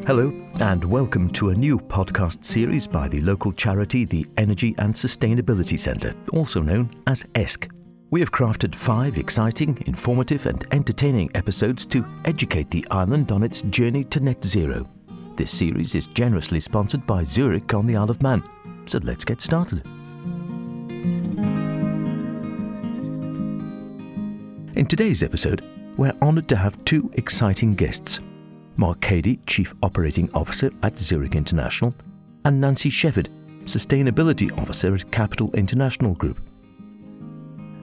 Hello and welcome to a new podcast series by the local charity, the Energy and Sustainability Centre, also known as ESC. We have crafted 5 exciting, informative and entertaining episodes to educate the island on its journey to net zero. This series is generously sponsored by Zurich on the Isle of Man. So let's get started. In today's episode, we're honoured to have 2 exciting guests. Mark Cady, Chief Operating Officer at Zurich International, and Nancy Shefford, Sustainability Officer at Capital International Group.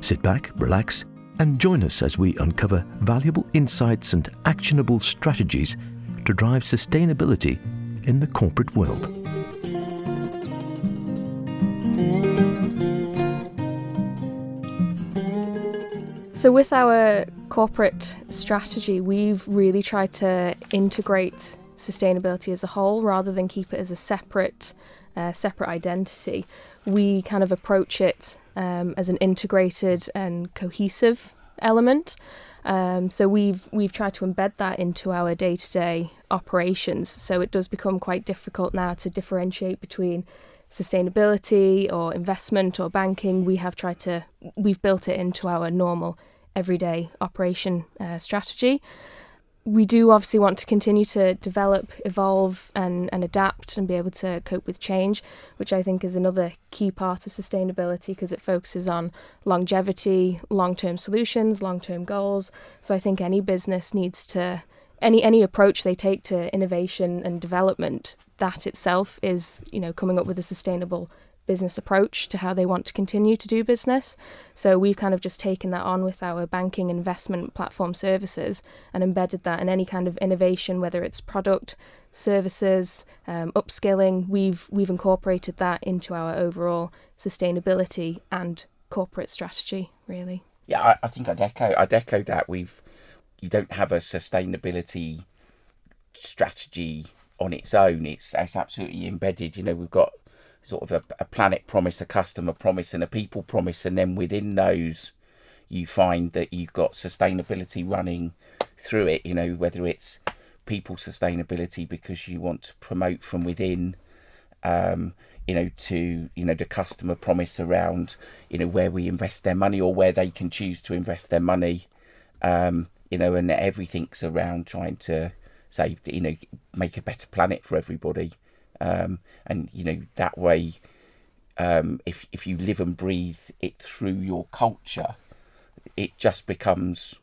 Sit back, relax, and join us as we uncover valuable insights and actionable strategies to drive sustainability in the corporate world. So with our corporate strategy, we've really tried to integrate sustainability as a whole rather than keep it as a separate identity. We kind of approach it as an integrated and cohesive element. So we've tried to embed that into our day-to-day operations. So it does become quite difficult now to differentiate between sustainability or investment or banking. We've built it into our normal everyday operation strategy. We do obviously want to continue to develop, evolve and adapt and be able to cope with change, which I think is another key part of sustainability because it focuses on longevity, long-term solutions, long-term goals. So I think any business needs to, any approach they take to innovation and development, that itself is, coming up with a sustainable business approach to how they want to continue to do business. So we've kind of just taken that on with our banking investment platform services and embedded that in any kind of innovation, whether it's product, services, upskilling. We've incorporated that into our overall sustainability and corporate strategy, really. Yeah, I think I'd echo that. You don't have a sustainability strategy on its own. It's absolutely embedded. We've got sort of a planet promise, a customer promise and a people promise, and then within those you find that you've got sustainability running through it, whether it's people sustainability because you want to promote from within, to the customer promise around where we invest their money or where they can choose to invest their money, and everything's around trying to save, make a better planet for everybody. And that way, if you live and breathe it through your culture, it just becomes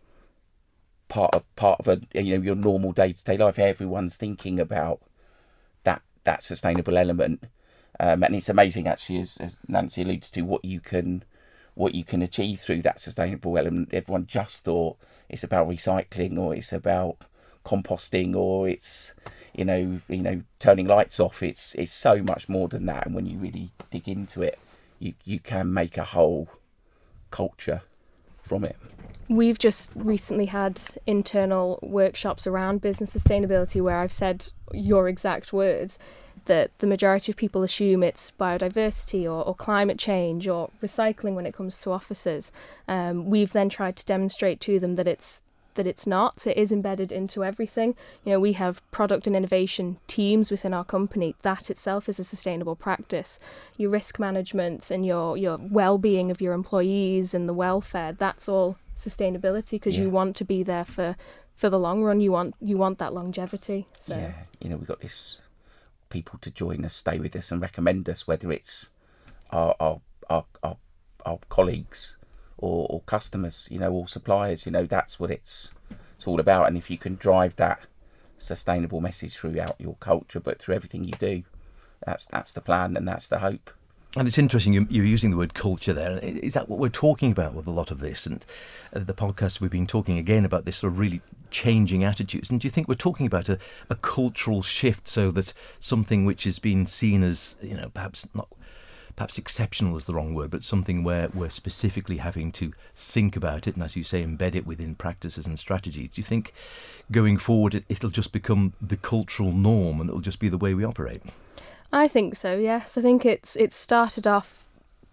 part of your normal day-to-day life. Everyone's thinking about that sustainable element, and it's amazing actually, as Nancy alludes to, what you can achieve through that sustainable element. Everyone just thought it's about recycling or it's about composting or it's turning lights off. It's so much more than that, and when you really dig into it, you can make a whole culture from it. We've just recently had internal workshops around business sustainability where I've said your exact words, that the majority of people assume it's biodiversity or climate change or recycling when it comes to offices. We've then tried to demonstrate to them that it's not. It is embedded into everything. We have product and innovation teams within our company. That itself is a sustainable practice. Your risk management and your well-being of your employees and the welfare, that's all sustainability because you want to be there for the long run. You want that longevity. So we've got this people to join us, stay with us and recommend us, whether it's our colleagues or customers, or suppliers. That's what it's all about. And if you can drive that sustainable message throughout your culture, but through everything you do, that's the plan and that's the hope. And it's interesting, you're using the word culture there. Is that what we're talking about with a lot of this? And the podcast, we've been talking again about this sort of really changing attitudes. And do you think we're talking about a cultural shift so that something which has been seen as, perhaps exceptional is the wrong word, but something where we're specifically having to think about it and, as you say, embed it within practices and strategies? Do you think going forward it'll just become the cultural norm and it'll just be the way we operate? I think so, yes. I think it's started off,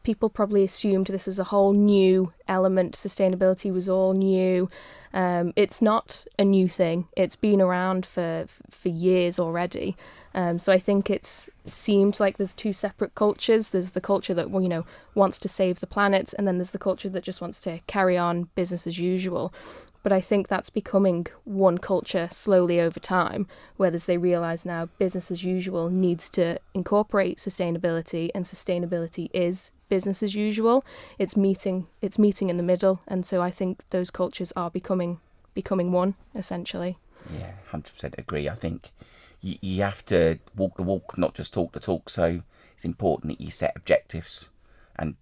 people probably assumed this was a whole new element, sustainability was all new, It's not a new thing. It's been around for years already. So I think it's seemed like there's two separate cultures. There's the culture that, well, wants to save the planet, and then there's the culture that just wants to carry on business as usual. But I think that's becoming one culture slowly over time, whereas they realise now business as usual needs to incorporate sustainability, and sustainability is business as usual. It's meeting in the middle, and so I think those cultures are becoming one, essentially. Yeah, 100% agree. I think you have to walk the walk, not just talk the talk. So it's important that you set objectives, and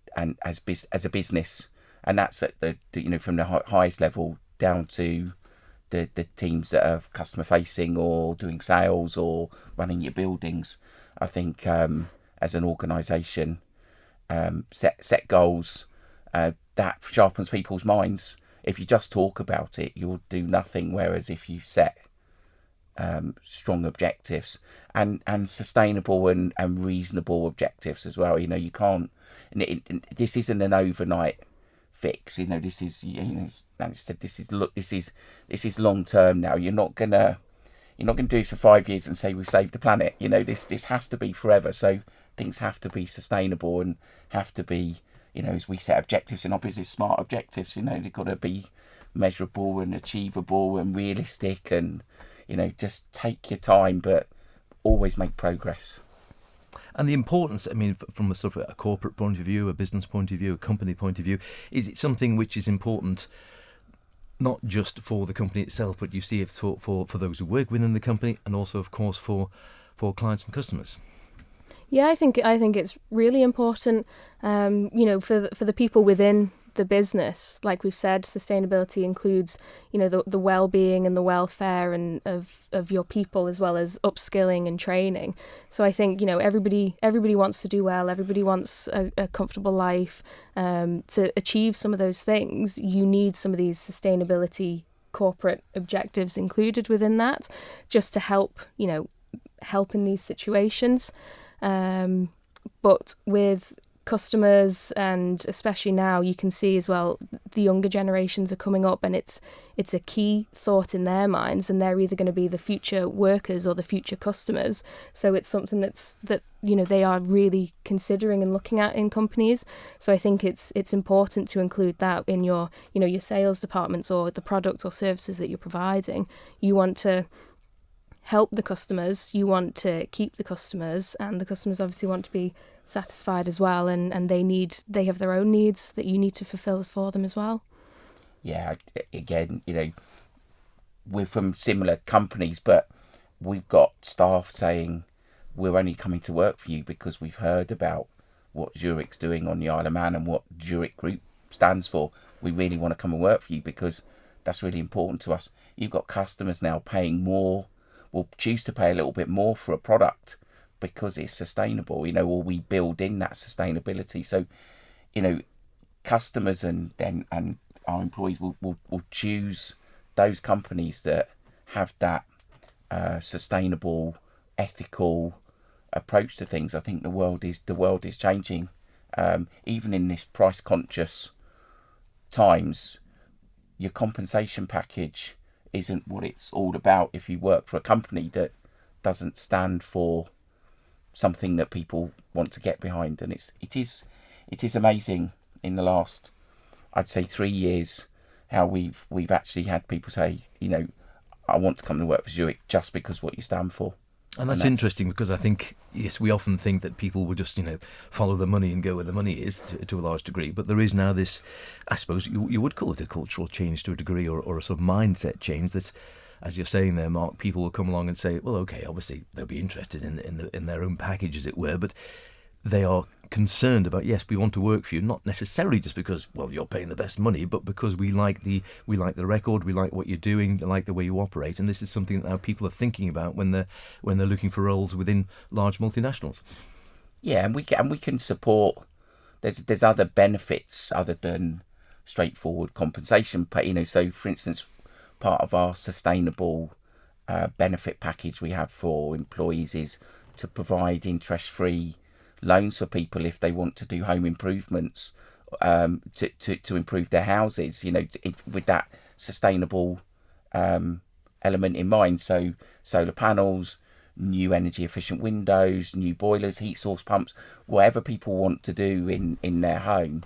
as a business, and that's at the from the highest level down to the teams that are customer facing or doing sales or running your buildings. I think as an organisation, set goals that sharpens people's minds. If you just talk about it, you'll do nothing. Whereas if you set strong objectives and sustainable and reasonable objectives as well, you can't. This isn't an overnight fix. This is Nancy said, this is long term now. You're not gonna do this for 5 years and say we've saved the planet. This has to be forever. So things have to be sustainable and have to be, as we set objectives in our business, smart objectives. They've got to be measurable and achievable and realistic, and just take your time, but always make progress. And the importance, from a sort of a corporate point of view, a business point of view, a company point of view, is it something which is important not just for the company itself, but you see it for those who work within the company, and also, of course, for clients and customers? Yeah, I think it's really important, for the people within the business. Like we've said, sustainability includes, the well-being and the welfare and of your people, as well as upskilling and training. So I think, everybody wants to do well. Everybody wants a comfortable life. To achieve some of those things, you need some of these sustainability corporate objectives included within that, just to help in these situations. But with customers, and especially now, you can see as well the younger generations are coming up, and it's a key thought in their minds, and they're either going to be the future workers or the future customers. So it's something that they are really considering and looking at in companies. So I think it's important to include that in your your sales departments or the products or services that you're providing. You want to help the customers, you want to keep the customers, and the customers obviously want to be satisfied as well, and they have their own needs that you need to fulfill for them as well. Yeah, again, we're from similar companies, but we've got staff saying we're only coming to work for you because we've heard about what Zurich's doing on the Isle of Man and what Zurich Group stands for. We really want to come and work for you because that's really important to us. You've got customers now paying more, will choose to pay a little bit more for a product because it's sustainable, or we build in that sustainability. So, customers and our employees will choose those companies that have that sustainable, ethical approach to things. I think the world is changing. Even in this price conscious times, your compensation package isn't what it's all about if you work for a company that doesn't stand for something that people want to get behind. And it is amazing in the last, I'd say, 3 years, how we've actually had people say, I want to come and work for Zurich just because what you stand for. And that's interesting, because I think, yes, we often think that people will just, follow the money and go where the money is to a large degree. But there is now this, I suppose you would call it a cultural change to a degree, or a sort of mindset change that, as you're saying there, Mark, people will come along and say, well, okay, obviously they'll be interested in their own package, as it were, but they are concerned about, yes, we want to work for you, not necessarily just because, well, you're paying the best money, but because we like the record, we like what you're doing, they like the way you operate. And this is something that now people are thinking about when they're looking for roles within large multinationals. Yeah, and we can support. There's other benefits other than straightforward compensation. So for instance, part of our sustainable benefit package we have for employees is to provide interest-free loans for people if they want to do home improvements to improve their houses, with that sustainable element in mind. So solar panels, new energy efficient windows, new boilers, heat source pumps, whatever people want to do in their home,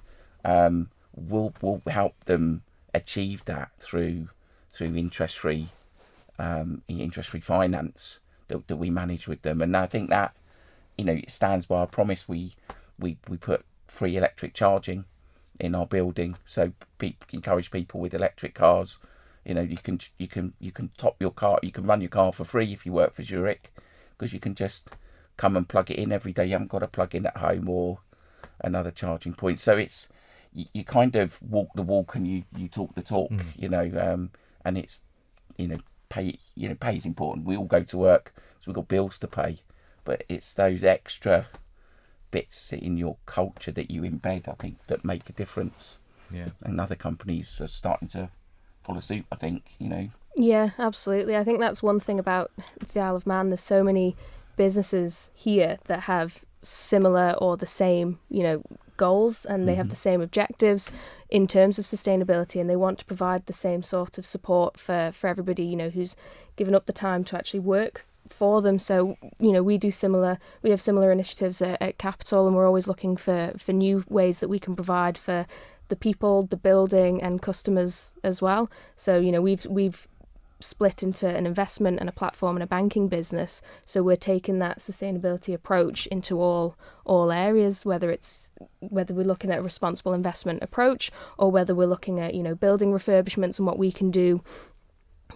will help them achieve that through interest free finance that we manage with them. And I think that it stands by our promise. We put free electric charging in our building, so encourage people with electric cars. You can top your car, you can run your car for free if you work for Zurich, because you can just come and plug it in every day. You haven't got to plug in at home or another charging point. So it's you kind of walk the walk and you talk the talk, and it's pay is important. We all go to work, so we've got bills to pay, but it's those extra bits in your culture that you embed, I think, that make a difference. Yeah. And other companies are starting to follow suit, I think, Yeah, absolutely. I think that's one thing about the Isle of Man. There's so many businesses here that have similar or the same, goals, and they have the same objectives in terms of sustainability, and they want to provide the same sort of support for everybody, who's given up the time to actually work for them. So, we have similar initiatives at Capital, and we're always looking for new ways that we can provide for the people, the building, and customers as well. So, we've split into an investment and a platform and a banking business. So we're taking that sustainability approach into all areas, whether we're looking at a responsible investment approach, or whether we're looking at, building refurbishments and what we can do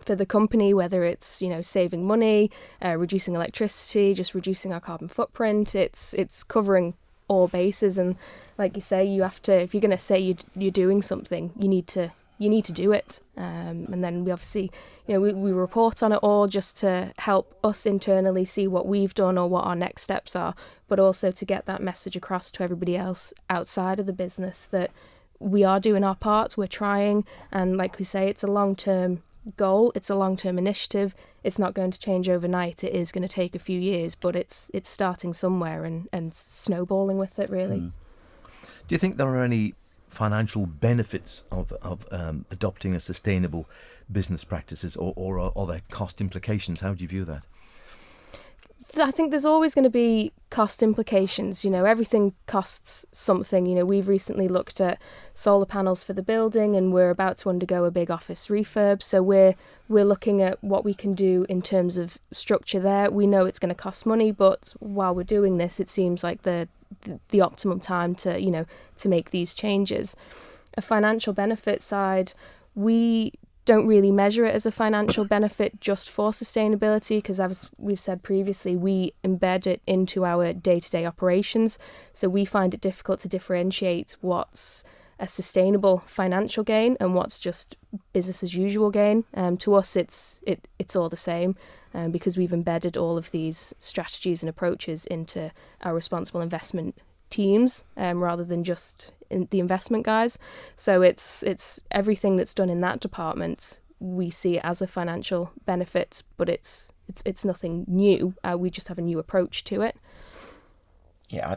for the company, whether it's, saving money, reducing electricity, just reducing our carbon footprint. It's covering all bases. And like you say, you have to, if you're going to say you're doing something, you need to do it. And then we obviously, we report on it all just to help us internally see what we've done or what our next steps are, but also to get that message across to everybody else outside of the business that we are doing our part, we're trying. And like we say, it's a long-term goal, it's a long-term initiative. It's not going to change overnight. It is going to take a few years, but it's starting somewhere and snowballing with it, really. Do you think there are any financial benefits of adopting a sustainable business practices, or are there cost implications? How do you view that? I think there's always going to be cost implications. Everything costs something. We've recently looked at solar panels for the building, and we're about to undergo a big office refurb. So we're looking at what we can do in terms of structure there. We know it's going to cost money, but while we're doing this, it seems like the optimum time to make these changes. A financial benefit side, we don't really measure it as a financial benefit just for sustainability, because as we've said previously, we embed it into our day-to-day operations. So we find it difficult to differentiate what's a sustainable financial gain and what's just business as usual gain. To us, it's all the same, because we've embedded all of these strategies and approaches into our responsible investment teams, rather than just the investment guys. So it's everything that's done in that department. We see it as a financial benefit, but it's nothing new. We just have a new approach to it. Yeah,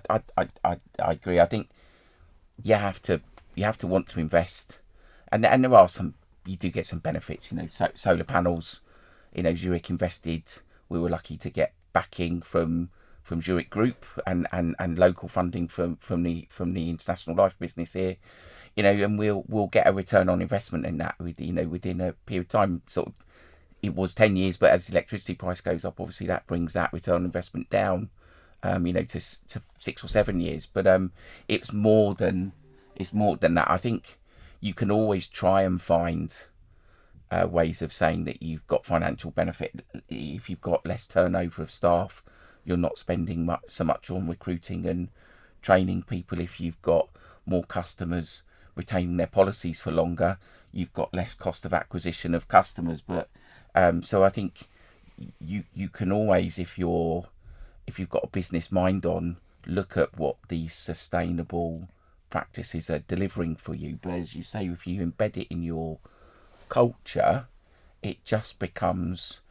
I agree. I think you have to want to invest, and there are you do get some benefits. Solar panels. Zurich invested. We were lucky to get backing from Zurich Group and local funding from the international life business here, and we'll get a return on investment in that within a period of time. Sort of, it was 10 years, but as the electricity price goes up, obviously that brings that return on investment down, to 6 or 7 years. But it's more than that. I think you can always try and find ways of saying that you've got financial benefit. If you've got less turnover of staff, you're not spending so much on recruiting and training people. If you've got more customers retaining their policies for longer, you've got less cost of acquisition of customers. But so I think you can always, if you've got a business mind on, look at what these sustainable practices are delivering for you. But as you say, if you embed it in your culture, it just becomes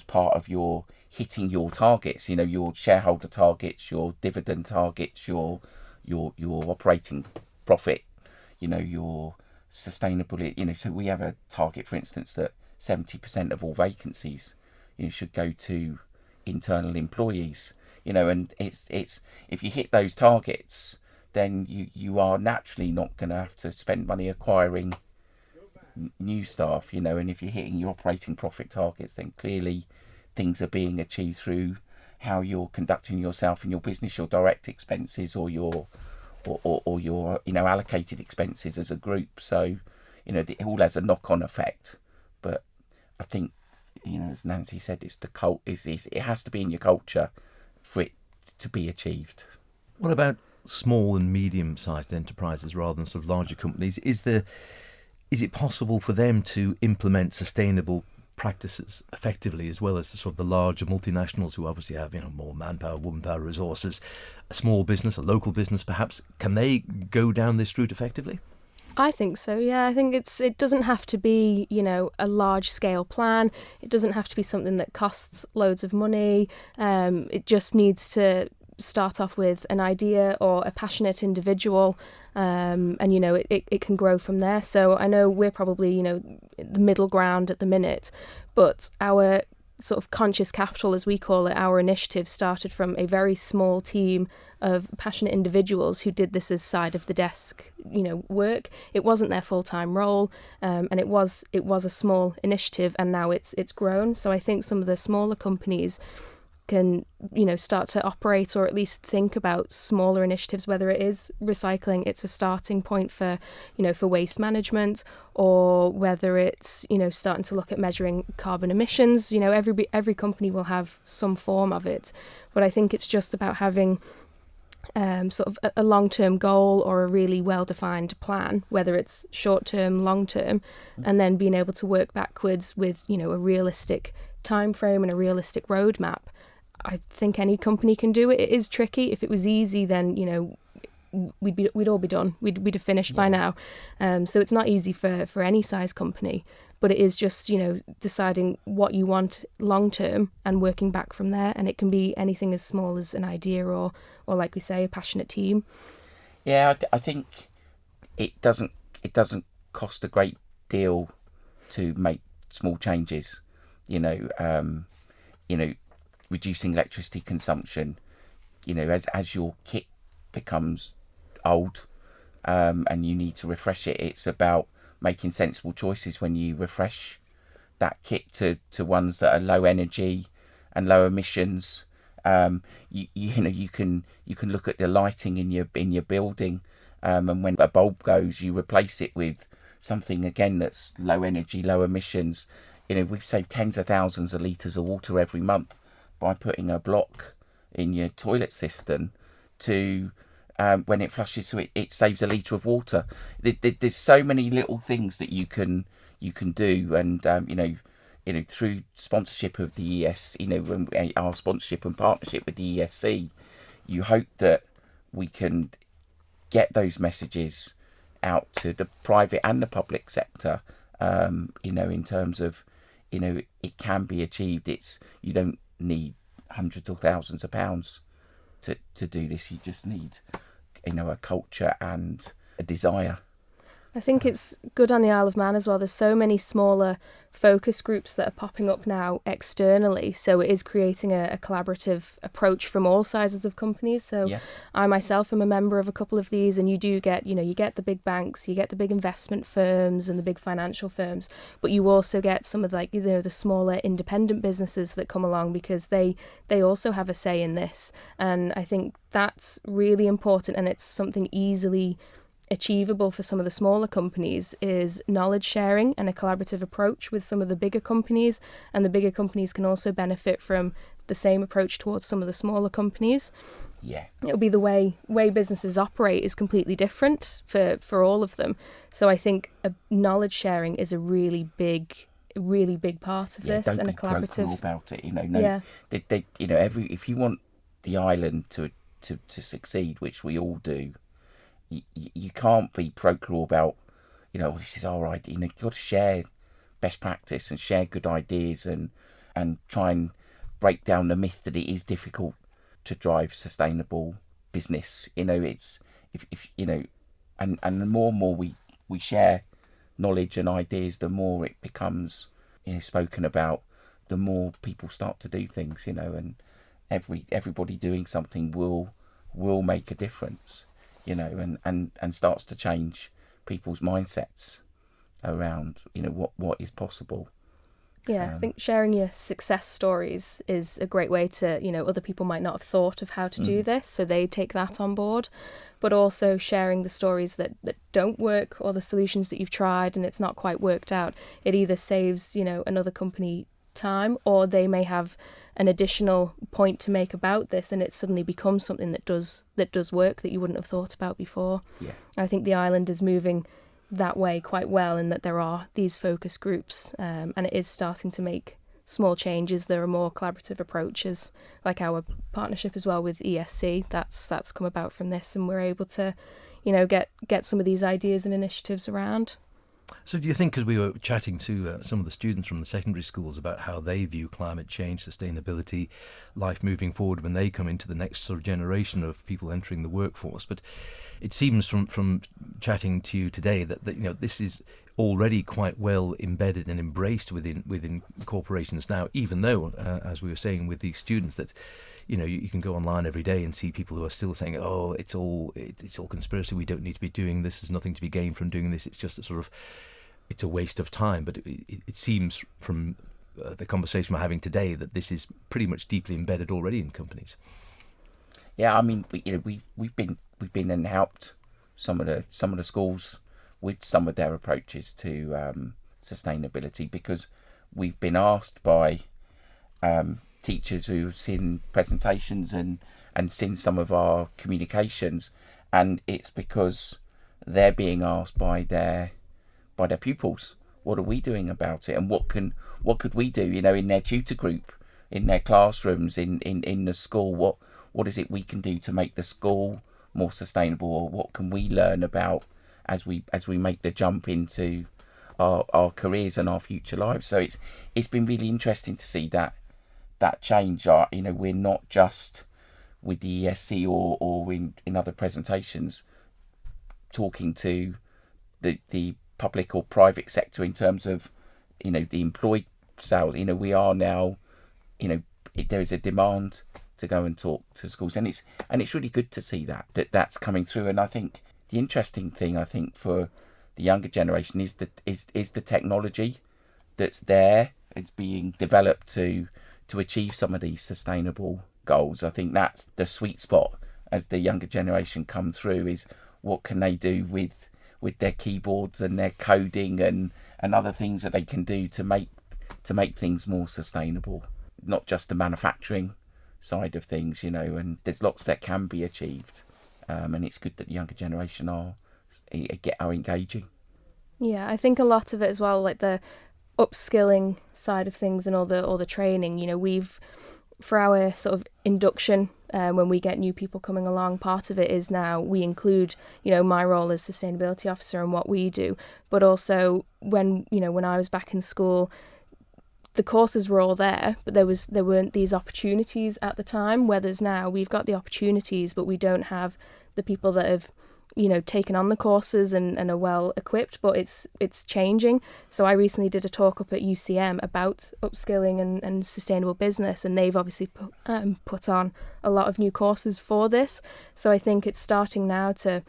part of your hitting your targets, your shareholder targets, your dividend targets, your operating profit, your sustainability. So we have a target, for instance, that 70% of all vacancies, should go to internal employees. And it's if you hit those targets, then you are naturally not going to have to spend money acquiring new staff. And if you're hitting your operating profit targets, then clearly things are being achieved through how you're conducting yourself in your business, your direct expenses or your allocated expenses as a group. So it all has a knock-on effect. But I think, as Nancy said, it's it has to be in your culture for it to be achieved. What about small and medium-sized enterprises rather than sort of larger companies? Is it possible for them to implement sustainable practices effectively, as well as sort of the larger multinationals who obviously have more manpower, womanpower, resources? A small business, a local business perhaps, can they go down this route effectively? I think so, yeah. I think it doesn't have to be, a large scale plan. It doesn't have to be something that costs loads of money. It just needs to start off with an idea or a passionate individual, and it can grow from there. So I know we're probably the middle ground at the minute, but our sort of conscious capital, as we call it, our initiative started from a very small team of passionate individuals who did this as side of the desk work. It wasn't their full-time role, and it was a small initiative, and now it's grown. So I think some of the smaller companies can start to operate, or at least think about smaller initiatives, whether it is recycling, it's a starting point for for waste management, or whether it's starting to look at measuring carbon emissions. Every company will have some form of it, but I think it's just about having sort of a long-term goal or a really well-defined plan, whether it's short-term, long-term, and then being able to work backwards with a realistic time frame and a realistic roadmap. I think any company can do it. It is tricky. If it was easy, then we'd all be done. We'd have finished by now. So it's not easy for any size company, but it is just deciding what you want long term and working back from there. And it can be anything as small as an idea or like we say, a passionate team. Yeah, I think it doesn't cost a great deal to make small changes. Reducing electricity consumption, as your kit becomes old, and you need to refresh it, it's about making sensible choices when you refresh that kit to ones that are low energy and low emissions. You can look at the lighting in your building, and when a bulb goes, you replace it with something again that's low energy, low emissions. We've saved tens of thousands of litres of water every month by putting a block in your toilet cistern to when it flushes, so it saves a litre of water. There's so many little things that you can do, and through sponsorship of the ES, our sponsorship and partnership with the ESC, you hope that we can get those messages out to the private and the public sector. In terms of it can be achieved. You don't need hundreds or thousands of pounds to do this. You just need a culture and a desire. I think it's good on the Isle of Man as well. There's so many smaller focus groups that are popping up now externally, so it is creating a collaborative approach from all sizes of companies. So yeah. I myself am a member of a couple of these, and you do get you get the big banks, you get the big investment firms and the big financial firms, but you also get some of the smaller independent businesses that come along, because they also have a say in this. And I think that's really important, and it's something easily achievable for some of the smaller companies, is knowledge sharing and a collaborative approach with some of the bigger companies, and the bigger companies can also benefit from the same approach towards some of the smaller companies. Yeah, it'll be the way businesses operate is completely different for all of them. So I think knowledge sharing is a really big part of this, and a collaborative. Don't be about it, if you want the island to succeed, which we all do, you can't be procrural about, this is our idea. You've got to share best practice and share good ideas, and try and break down the myth that it is difficult to drive sustainable business. It's if and the more and more we share knowledge and ideas, the more it becomes, you know, spoken about, the more people start to do things, you know, and everybody doing something will make a difference, you know, and starts to change people's mindsets around, you know, what is possible. Yeah, I think sharing your success stories is a great way to, you know, other people might not have thought of how to do this, so they take that on board. But also sharing the stories that don't work, or the solutions that you've tried and it's not quite worked out. It either saves, you know, another company time, or they may have an additional point to make about this, and it suddenly becomes something that does work that you wouldn't have thought about before. Yeah. I think the island is moving that way quite well, in that there are these focus groups, and it is starting to make small changes. There are more collaborative approaches, like our partnership as well with ESC. That's come about from this, and we're able to, you know, get some of these ideas and initiatives around. So do you think, because we were chatting to some of the students from the secondary schools about how they view climate change, sustainability, life moving forward when they come into the next sort of generation of people entering the workforce, but it seems from chatting to you today that you know, this is already quite well embedded and embraced within corporations now, even though, as we were saying with these students, that, you know, you can go online every day and see people who are still saying, oh, it's all conspiracy, we don't need to be doing this, there's nothing to be gained from doing this, it's just a sort of, it's a waste of time. But it seems from the conversation we're having today that this is pretty much deeply embedded already in companies. Yeah, I mean, we've been and helped some of the schools with some of their approaches to sustainability, because we've been asked by teachers who've seen presentations and seen some of our communications, and it's because they're being asked by their pupils, what are we doing about it, and what could we do, you know, in their tutor group, in their classrooms, in the school, what is it we can do to make the school more sustainable, or what can we learn about as we make the jump into our careers and our future lives. So it's been really interesting to see that change. You know, we're not just with the ESC or in other presentations talking to the public or private sector in terms of, you know, the employed sales. You know, we are now, you know, there is a demand to go and talk to schools, and it's really good to see that's coming through. And I think the interesting thing, I think, for the younger generation is the technology that's there. It's being developed to achieve some of these sustainable goals. I think that's the sweet spot as the younger generation come through, is what can they do with their keyboards and their coding and other things that they can do to make things more sustainable, not just the manufacturing side of things, you know. And there's lots that can be achieved, and it's good that the younger generation are engaging. Yeah, I think a lot of it as well, like the upskilling side of things and all the training, you know, we've, for our sort of induction, when we get new people coming along, part of it is now we include, you know, my role as sustainability officer and what we do, but also when I was back in school, the courses were all there, but there weren't these opportunities at the time, whereas now we've got the opportunities, but we don't have the people that have, you know, taken on the courses and are well equipped. But it's changing. So I recently did a talk up at UCM about upskilling and sustainable business, and they've obviously put on a lot of new courses for this. So I think it's starting now to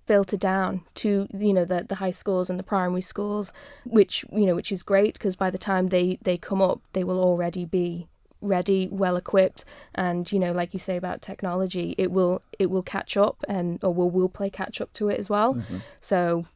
filter down to, you know, the high schools and the primary schools, which is great, because by the time they come up, they will already be ready, well equipped, and, you know, like you say about technology, it will catch up, or we'll play catch up to it as well. Mm-hmm. So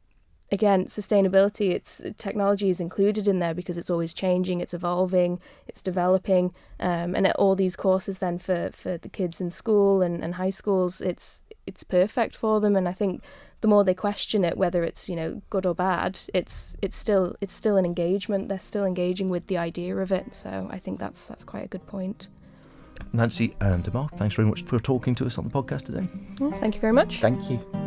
again, sustainability, technology is included in there because it's always changing, it's evolving, it's developing, and all these courses then for the kids in school and high schools, it's perfect for them. And I think the more they question it, whether it's, you know, good or bad, it's still an engagement. They're still engaging with the idea of it. So I think that's quite a good point. Nancy and Mark, thanks very much for talking to us on the podcast today. Well, thank you very much. Thank you.